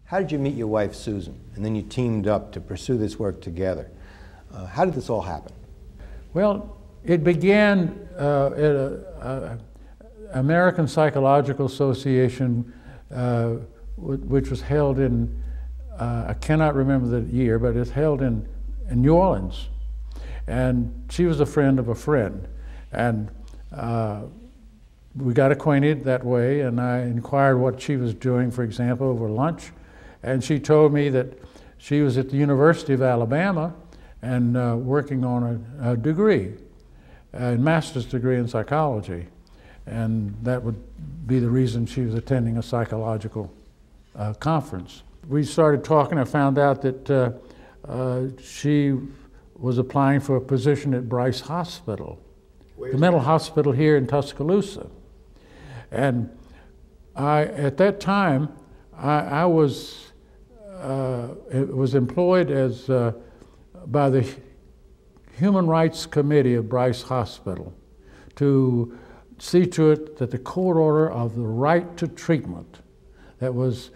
How did you meet your wife, Susan? And then you teamed up to pursue this work together. How did this all happen? Well, it began at an American Psychological Association, which was held in, I cannot remember the year, but it's held in New Orleans. And she was a friend of a friend. And we got acquainted that way, and I inquired what she was doing, for example, over lunch. And she told me that she was at the University of Alabama and working on a degree, a master's degree in psychology. And that would be the reason she was attending a psychological conference. We started talking. I found out that she was applying for a position at Bryce Hospital, the mental hospital here in Tuscaloosa. And at that time, I was employed as by the Human Rights Committee of Bryce Hospital to see to it that the court order of the right to treatment that was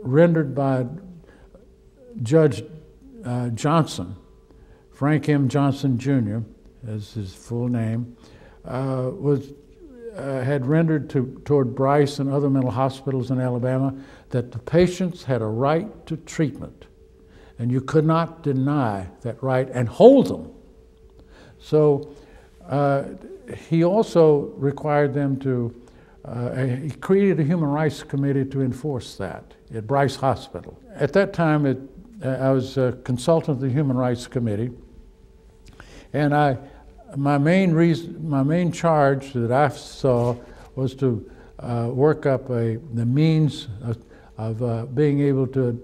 rendered by Judge Johnson, Frank M. Johnson Jr., as his full name, had rendered toward Bryce and other mental hospitals in Alabama that the patients had a right to treatment, and you could not deny that right and hold them. So he also required them to, he created a Human Rights Committee to enforce that at Bryce Hospital. At that time, I was a consultant of the Human Rights Committee, and my main charge that I saw was to work up the means of being able to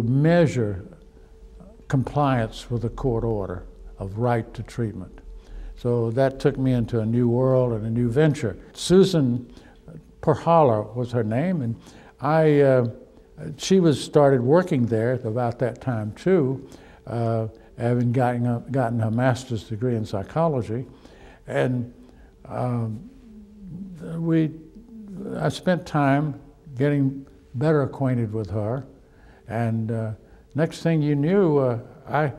measure compliance with a court order of right to treatment. So that took me into a new world and a new venture. Susan Perhala was her name, and she started working there at about that time too, having gotten her master's degree in psychology, and I spent time getting better acquainted with her, and next thing you knew, I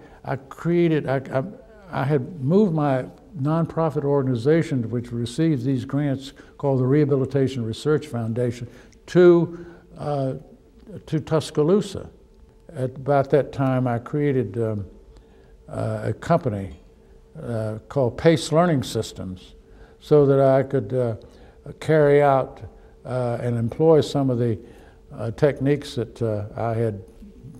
had moved my nonprofit organization, which receives these grants, called the Rehabilitation Research Foundation, to Tuscaloosa. At about that time, I created a company called Pace Learning Systems, so that I could carry out and employ some of the techniques that I had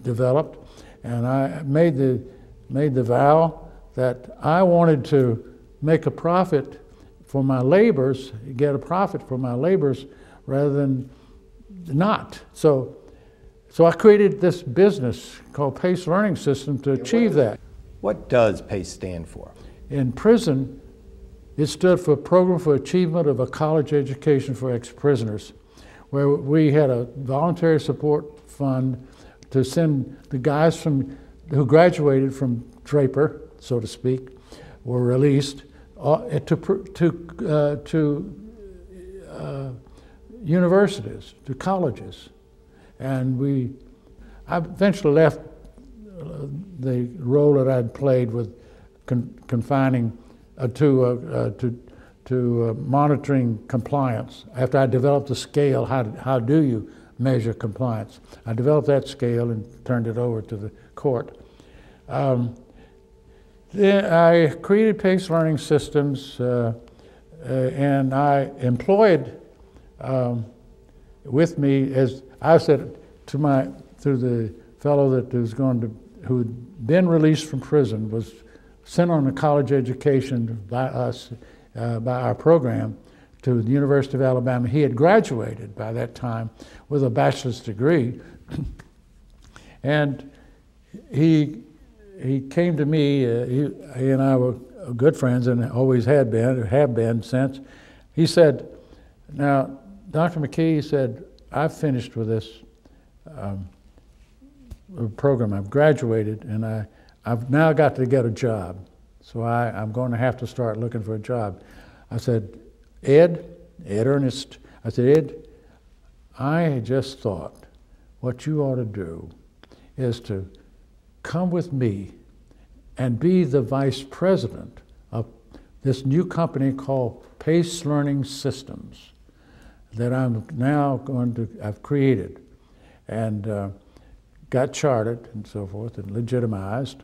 developed. And I made the vow that I wanted to make a profit for my labors, get a profit for my labors rather than not. So I created this business called Pace Learning System to achieve that. What does PACE stand for? In prison, it stood for Program for Achievement of a College Education for Ex-Prisoners, where we had a voluntary support fund to send the guys who graduated from Draper, so to speak, were released to universities, to colleges. And I eventually left the role that I'd played with confining to monitoring compliance. After I developed the scale, how do you measure compliance? I developed that scale and turned it over to the court. Then I created Pace Learning Systems, and I employed with me, as I said to the fellow that who had been released from prison, was sent on a college education by us, by our program, to the University of Alabama. He had graduated by that time with a bachelor's degree, and he came to me. He and I were good friends, and always have been since. He said, "Now, Dr. McKee," he said, "I've finished with this program. I've graduated, and I've now got to get a job. So I'm going to have to start looking for a job." I said, Ed Ernest, I said, "Ed, I just thought, what you ought to do is to come with me and be the vice president of this new company called Pace Learning Systems that I've created and got chartered and so forth and legitimized.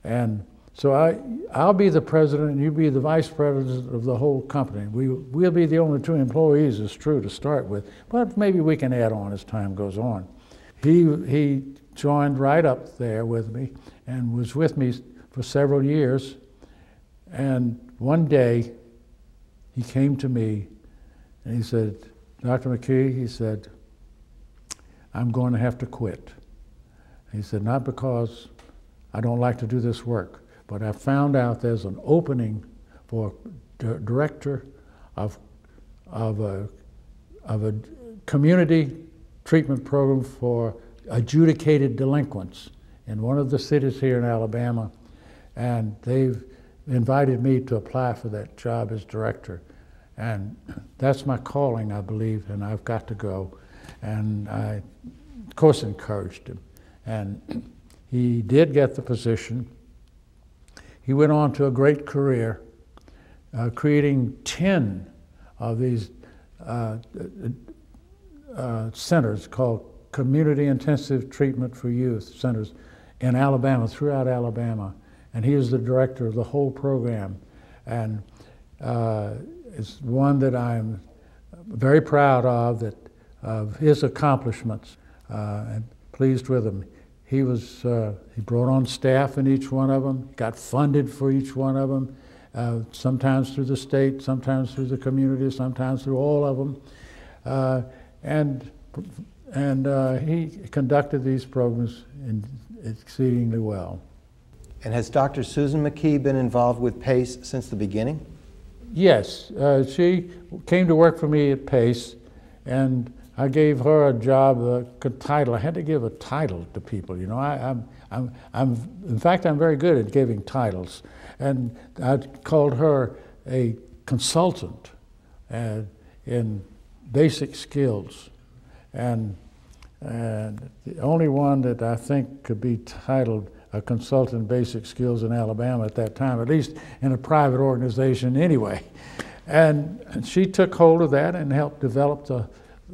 And so I'll be the president and you be the vice president of the whole company. We'll be the only 2 employees, it's true, to start with, but maybe we can add on as time goes on. He joined right up there with me and was with me for several years. And one day he came to me and he said, Dr. McKee, he said, I'm going to have to quit. He said, not because I don't like to do this work, but I found out there's an opening for director of a community treatment program for adjudicated delinquents in one of the cities here in Alabama, and they've invited me to apply for that job as director. And that's my calling, I believe, and I've got to go. And I, of course, encouraged him. And he did get the position. He went on to a great career, creating 10 of these centers called Community Intensive Treatment for Youth centers in Alabama, throughout Alabama. And he is the director of the whole program. And it's one that I'm very proud of his accomplishments, and pleased with him. He brought on staff in each one of them, got funded for each one of them, sometimes through the state, sometimes through the community, sometimes through all of them. And he conducted these programs exceedingly well. And has Dr. Susan McKee been involved with PACE since the beginning? Yes, she came to work for me at PACE, and I gave her a job, a title. I had to give a title to people, you know. In fact, I'm very good at giving titles. And I called her a consultant in basic skills. And the only one that I think could be titled a consultant in basic skills in Alabama at that time, at least in a private organization anyway. And she took hold of that and helped develop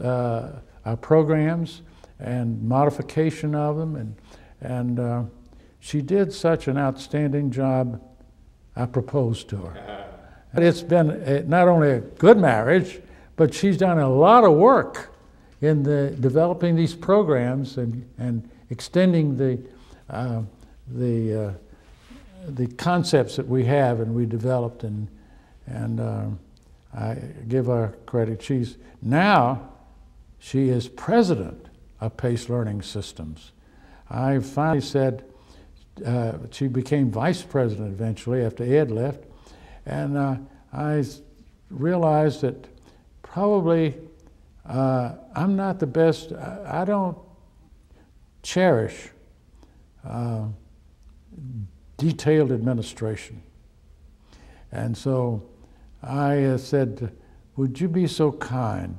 our programs and modification of them. And she did such an outstanding job, I proposed to her. It's been not only a good marriage, but she's done a lot of work in developing these programs and extending the concepts that we have and we developed, and I give her credit. She is president of Pace Learning Systems. I finally said, she became vice president eventually after Ed left, and I realized that probably I'm not the best. I don't cherish detailed administration. And so I said, would you be so kind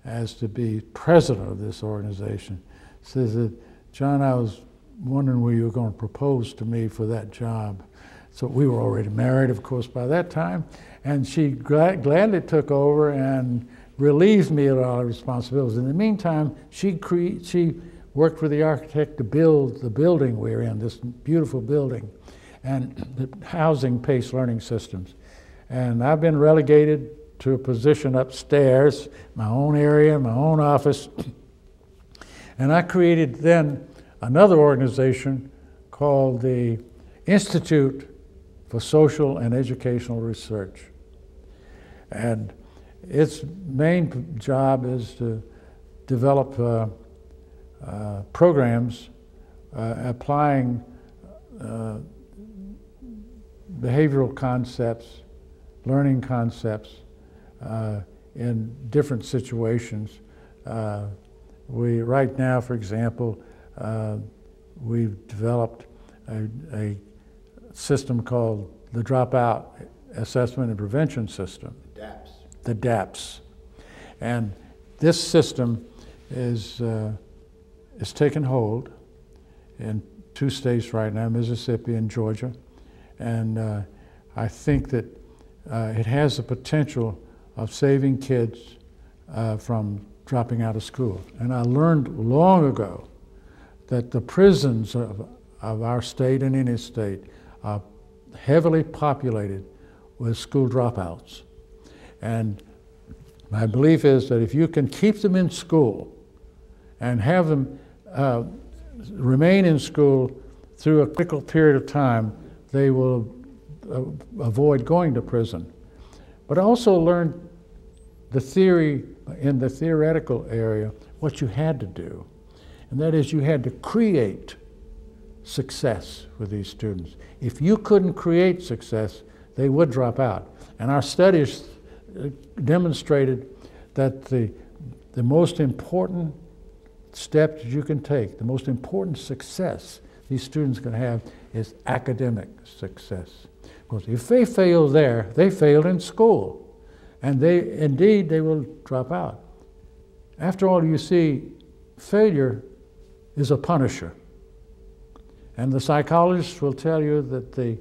as to be president of this organization? Says that, John, I was wondering where you were going to propose to me for that job. So we were already married, of course, by that time. And she gladly took over and relieved me of all the responsibilities. In the meantime, she worked with the architect to build the building we're in, this beautiful building, and housing Pace Learning Systems. And I've been relegated to a position upstairs, my own area, my own office. And I created then another organization called the Institute for Social and Educational Research. And its main job is to develop programs applying behavioral concepts, learning concepts in different situations. Right now, for example, we've developed a system called the Dropout Assessment and Prevention System. The DAPS. And this system is is taking hold in 2 states right now, Mississippi and Georgia. And I think that it has the potential of saving kids from dropping out of school. And I learned long ago that the prisons of our state and any state are heavily populated with school dropouts. And my belief is that if you can keep them in school and have them remain in school through a critical period of time, they will avoid going to prison. But I also learned the theory, in the theoretical area, what you had to do. And that is, you had to create success with these students. If you couldn't create success, they would drop out. And our studies demonstrated that the most important step that you can take, the most important success these students can have is academic success. Because if they fail there, they failed in school. And they will drop out. After all, you see, failure is a punisher. And the psychologists will tell you that the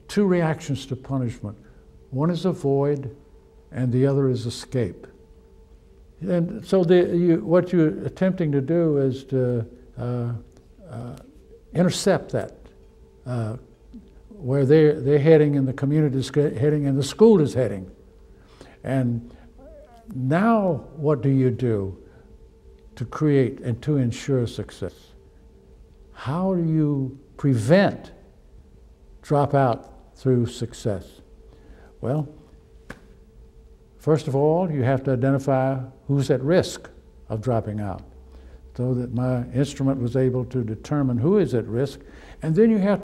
2 reactions to punishment, one is avoid and the other is escape. And so what you're attempting to do is to intercept that, where they're heading and the community is heading and the school is heading. And now what do you do to create and to ensure success? How do you prevent dropout through success? Well, first of all, you have to identify who's at risk of dropping out, so that my instrument was able to determine who is at risk, and then you have